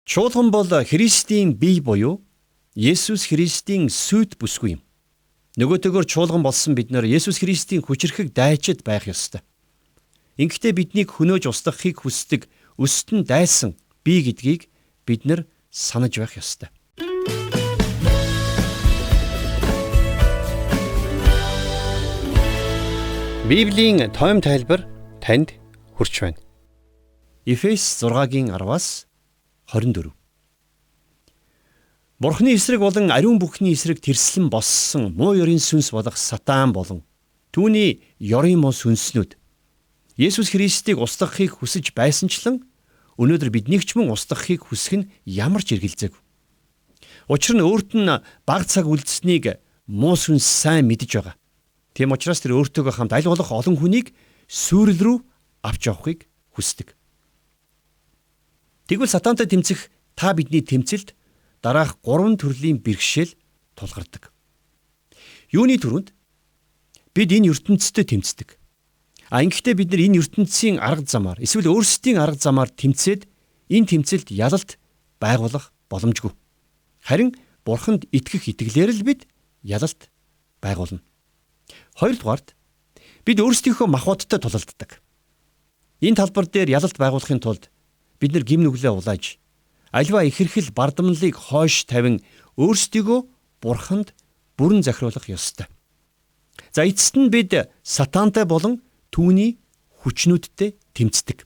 Чуулган бол Христийн бие буюу Есүс Христийн сүйт бүсгүй юм. Нөгөөтэйгөр чуулган болсон бид нар Есүс Христийн хүчрхэг дайчид байх ёстой. Ингэхдээ биднийг хөнөөж устгахыг хүсдэг өстөн дайсан бие гэдгийг бид нар санаж байх ёстой. Библийн тойм тайлбар танд хүрч байна. Эфес 6-гийн 10-аас 24. Бурхны эсрэг болон ариун бүхний эсрэг тэрслэн боссон муу ёрийн сүнс болох сатан болон түүний ёрийн муу сүнснүүд Есүс Христийг устгахыг хүсэж байсанчлан өнөөдөр биднийг ч мөн устгахыг хүсэх нь ямар ч эргэлзээгүй. Учир нь өөрт нь бага цаг үлдсэнийг муу сүнс сайн мэдэж байгаа. Тийм учраас тэр өөртөөгөө хамт аль болох олон хүнийг сүрэл рүү авч явахыг хүсдэг. Тэгвэл сатантай тэмцэх та бидний тэмцэлд дараах 3 төрлийн бэрхшээл тулгардаг. Юуны түрүүнд бид энэ ертөнцтэй тэмцдэг. Ингэхдээ бид нар энэ ертөнцийн арга замаар эсвэл өөрсдийн арга замаар тэмцээд энэ тэмцэлд ялалт байгуулах боломжгүй. Харин Бурханд итгэх итгэлээр л бид ялалт байгуулна. Хоёрдугаарт бид өөрсдийнхөө махбодтой тулалддаг. Энэ талбар дээр ялалт байгуулахын тулд бид нар гим нүглээ улааж, аливаа ихэрхэл бардамлыг хойш тавин өөрсдийгөө Бурханд бүрэн захируулах ёстой. За эцэст нь бид сатантай болон түүний хүчнүүдтэй тэмцдэг.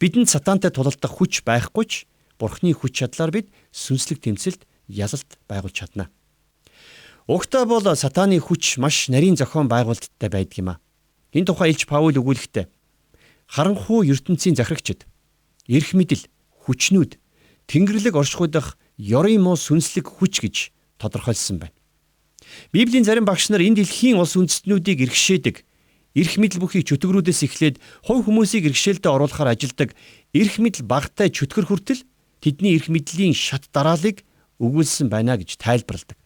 Бидэнд сатантай тулалдах хүч байхгүй ч Бурхны хүч чадлаар бид сүнслэг тэмцэлд ялалт байгуулж чадна. Угтаа бол сатаны хүч маш нарийн зохион байгуулалттай байдаг юм а. Энэ тухай Илч Паул өгүүлэхдээ харанхуй ертөнцийн захирагчид эрх мэдэл, хүчнүүд, тэнгэрлэг оршихуйдах ёрийн муу сүнслэг хүч гэж тодорхойлсон байна. Библийн зарим багш нар энэ дэлхийн улс үндэстнүүдийг иргэшээдэг, эрх мэдэл бүхий чөтгөрүүдээс эхлээд хувь хүмүүсийг иргэшээлтэд оруулахаар ажилдаг эрх мэдэл багтай чөтгөр хүртэл тэдний эрх мэдлийн шат дараалыг өгүүлсэн байна гэж тайлбарладаг.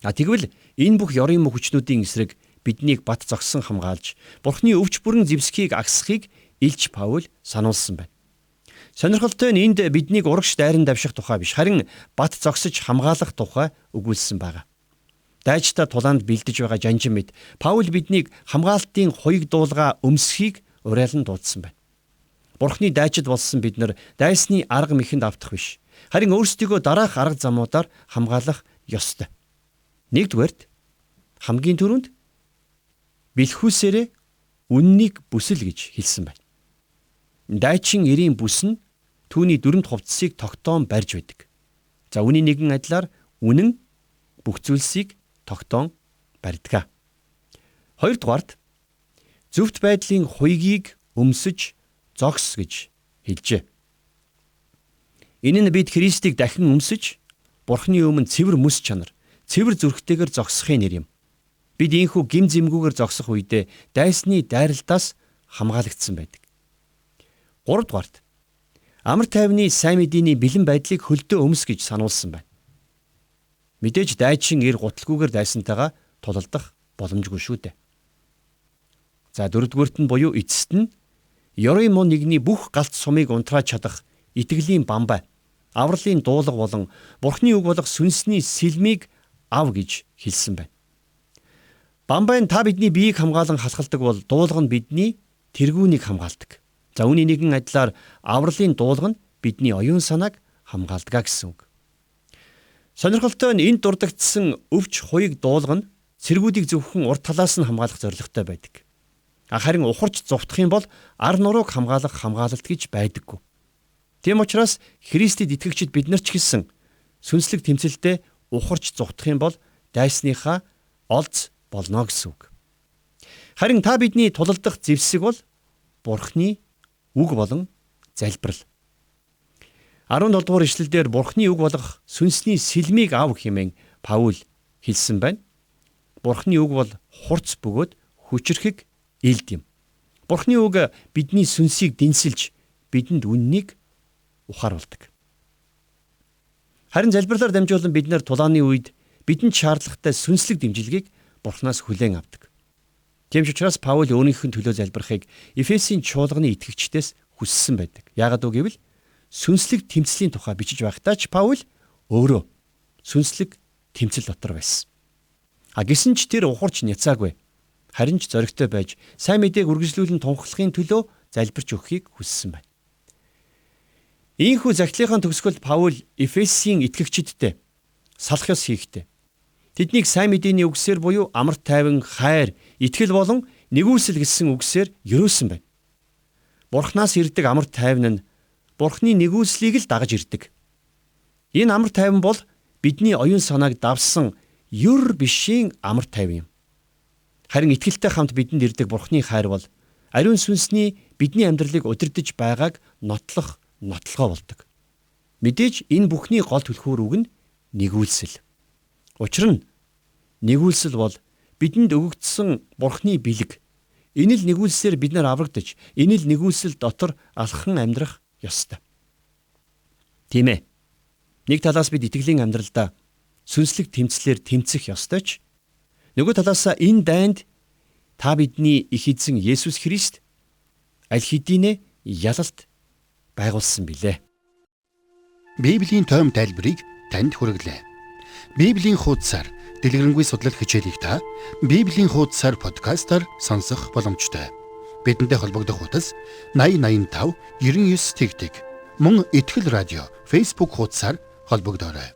Тэгвэл энэ бүх ёрийн муу хүчнүүдийн эсрэг биднийг бат зогсон хамгаалж, Бурхны өвч бүрэн зэвсгийг агсахыг Илч Паул сануулсан байна. Сонирхолтой нь энд биднийг урагш дайран давших тухай биш, харин бат зогсож хамгаалах тухай өгүүлсэн байна. Дайчдаа тулаанд бэлдэж байгаа жанжин мэд Паул биднийг хамгаалтын хуйг дуулга өмсөхийг уриалан дуудсан байна. Бурхны дайчид болсон бид нар дайсны арга мэхэнд автах биш, харин өөрсдийгөө дараах арга замуудаар хамгаалах ёстой. Нэгдүгээрт хамгийн түрүүнд бэлхүүсээрээ үннийг бүсэл гэж хэлсэн байна. Дайчин эрийн бүс нь түүний дүрмд хувцсыг тогтоон барьж байдаг. За үүний нэгэн адилаар үнэн бүх зүйлсийг тогтоон барьдаг. Хоёрдугаарт зөвхт байдлын хуйгийг өмсөж зогс гэж хэлжээ. Энэ нь бид Христийг дахин өмсөж Бурхны өмнө цэвэр мэс чанар, цэвэр зүрхтэйгээр зогсохын нэр юм. Бид ийхүү гим зэмгүүгээр зогсох үедээ дайсны дайралтаас хамгаалагдсан байдаг. 3 дугаарт амар тайвны сайн мэдээний бэлэн байдлыг хөлдөө өмс гэж сануулсан байна. Мэдээж дайчин эр гуталгүйгээр дайсантайгаа тулалдах боломжгүй шүү дээ. За 4 дугаарт нь буюу эцэст нь ёрийн муу нэгний бүх галт сумыг унтрааж чадах итгэлийн бамбай, авралын дуулга болон Бурхны үг болох сүнсний сэлмийг ав гэж хэлсэн байна. Бамбай нь та бидний биеийг хамгаалан халахалдаг бол дуулга нь бидний тэргүүнийг хамгаалдаг. За үүний нэгэн адилаар авралын дуулга нь бидний оюун санааг хамгаалдаг гэсэн үг. Сонирхолтой нь энд дурддагдсан өвч хуйг дуулга нь цэргүүдийг зөвхөн урд талаас нь хамгаалах зорилготой байдаг. Харин ухарч зовтох юм бол ар нурууг хамгаалах хамгаалалт гэж байдаггүй. Тийм учраас Христэд итгэгчид бид нар ч гэсэн сүнслэг тэмцэлдээ ухарч зовтох юм бол дайсныхаа олз болно гэсэн үг. Харин та бидний тулалдах зэвсэг бол Бурхны үг болон залбирал. 17 дугаар ишлэлдэр Бурхны үг болох сүнсний сэлмийг ав хэмээн Паул хэлсэн байна. Бурхны үг бол хурц бөгөөд хүчрхэг илд юм. Бурхны үг бидний сүнсийг дэнсэлж бидэнд үннийг ухааруулдаг. Харин залбирлаар дамжуулан бид нар тулааны үед бидэнд шаардлагатай сүнслэг дэмжлэгийг Бурхнаас хүлээн авдаг. Тийм ч учраас Паул өөрийнх нь төлөө залбирахыг Эфесийн чуулганы итгэгчдээс хүссэн байдаг. Яагаад вэ гэвэл сүнслэг тэмцлийн тухай бичиж байхдаа ч Паул өөрөө сүнслэг тэмцэл дотор байсан. Гэсэн ч тэр ухарч няцаагүй. Харин ч зоригтой байж сайн мэдээг үргэлжлүүлэн тунхаглахын төлөө залбирч өгөхийг хүссэн байна. Ийхүү захидлынхаа төгсгөлд Паул Эфесийн итгэгчидтэй салах ёс хийхдээ тэднийг сайн мэдээний үгсээр буюу амар тайван, хайр, итгэл болон нэгүсэл гэсэн үгсээр ерөөсөн байна. Бурханаас ирдэг амар тайван нь Бурханы нэгүслийг л дагаж ирдэг. Энэ амар тайван бол бидний оюун санааг давсан юр бишийн амар тайван юм. Харин итгэлтэй хамт бидэнд ирдэг Бурханы хайр бол ариун сүнсний бидний амьдралыг удирдах байгааг нотлохоо болдог. Мэдээж энэ бүхний гол түлхүүр үг нь нэгүүлсэл. Учир нь нэгүүлсэл бол бидэнд өгөгдсөн Бурханы бэлэг. Энэ л нэгүүлсээр бид нар аврагдаж, энэ л нэгүүлсэл дотор алхан амьдрах ёстой. Тийм ээ. Нэг талаас бид итгэлийн амьдралдаа сүнслэг тэмцлэр тэмцэх ёстой ч нөгөө талаасаа энэ дайнд та бидний их эзэн Есүс Христ аль хэдийнэ ялалт байгуулсан билээ. Библийн тойм тайлбарыг танд хүргэлээ. Библийн хуудасаар дэлгэрэнгүй судлал хичээлийг та Библийн хуудасаар подкастаар сонсох боломжтой. Бидэнтэй холбогдох хуудас 8085 99 тэгтэг. Мөн Итгэл радио Facebook хуудасаар холбогдоорой.